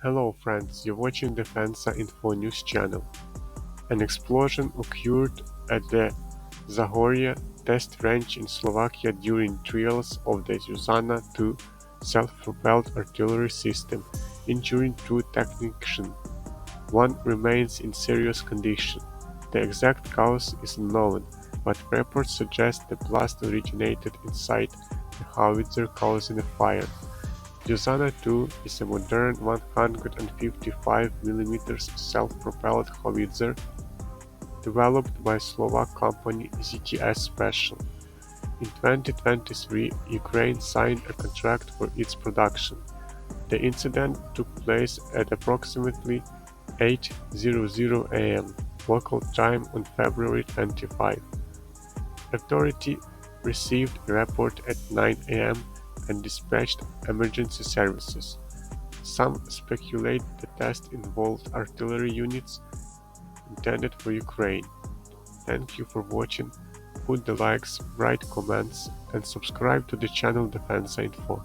Hello friends, you're watching Defensa Info news channel. An explosion occurred at the Zahorje test range in Slovakia during trials of the Zuzana 2 self-propelled artillery system, injuring two technicians. One remains in serious condition. The exact cause is unknown, but reports suggest the blast originated inside the howitzer causing a fire. Zuzana 2 is a modern 155 mm self-propelled howitzer developed by Slovak company ZTS Special. In 2023, Ukraine signed a contract for its production. The incident took place at approximately 8:00 am local time on February 25. Authorities received a report at 9 am and dispatched emergency services. Some speculate the test involved artillery units intended for Ukraine. Thank you for watching, put the likes, write comments and subscribe to the channel Defensa Info.